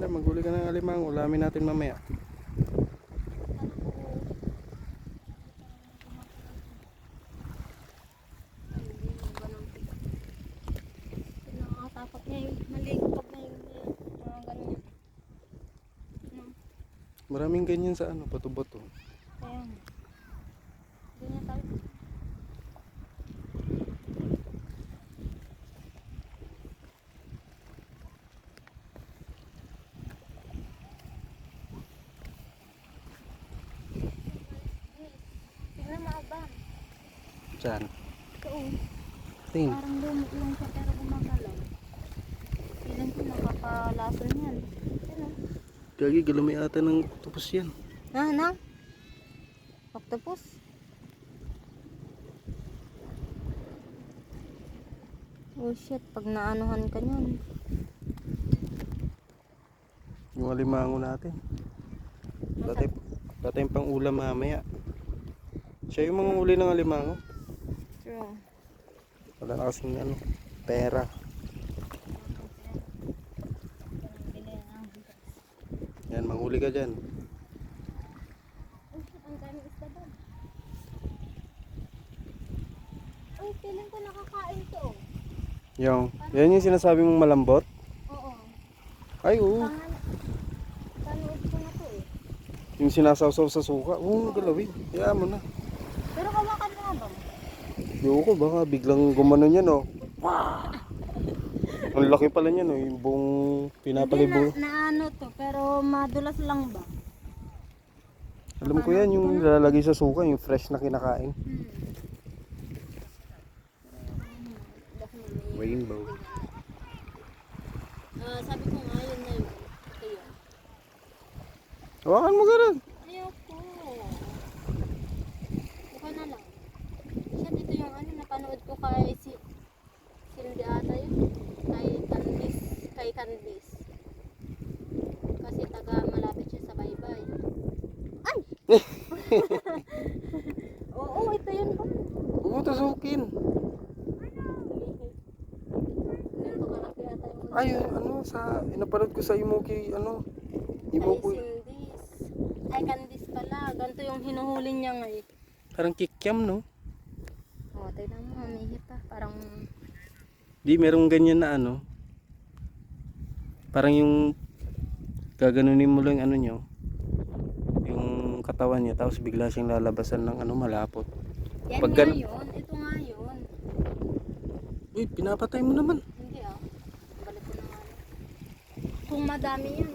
Maghuli ka ng alimango. Ulamin natin mamaya. Nakakatakot niya yung maligo pag may mga ganyan. Maraming ganyan sa ano, bato-bato. Kaya nga. Ganyan tayo. Tingnan mo abang. Diyan. Ito oh. Tingin. Parang lumot lang siya pero gumagalaw. Feeling ko nakakalason yan. Ano? Gagi, galumi ata ng tupos yan. Na? Octopus? Oh shit, pag naanuhan ka niyan. Yung alimango natin. Dati pang ulam mamaya. Siya yung mga uli ng alimango. True. Wala na kasing ano, pera. Yan, manghuli ka dyan. Oh shit, ang daming isda doon. Uy, feeling ko nakakain to. Yan yung sinasabi mong malambot? Oo. Ay, oo. Panood ko na to eh. Yung sinasawsaw sa suka. Oo, galawin. Hayaan mo na. Pero kawakan mo nga ba? Yoko, baka biglang gumanon yan, oh. Wow! Ang laki pala niyan, oh. Yung buong pinapalibo. Hindi na ano to, pero madulas lang ba? Alam ko yan, yung nilalagay sa suka, yung fresh na kinakain. Rainbow. Sabi ko nga yun na yun. Ito yun. Hawakan mo ka rin. Ayoko. Buka na lang. Siya dito yung ano, napanood ko kay Cindy ata yun. Kay Candice. Kasi taga malapit siya sa baybay. Ay! Oo, ito yun ba? Oo, tusukin. Ay, ano, napanood ko sa Imuki, ano, Imuki. Ay, Candice pala. Ganito yung hinuhuli niya nga eh. Parang kikiam, no? Oo, tignan mo, humihit pa. Parang... Di, merong ganyan na ano. Parang yung gaganunin mo lang ano nyo. Yung katawan niya, tapos bigla siyang lalabasan ng ano, malapot. Yan Pag nga yun. Ito nga yun. Uy, pinapatay mo naman. Hindi ah. Balik ko na nga. Kung madami yan,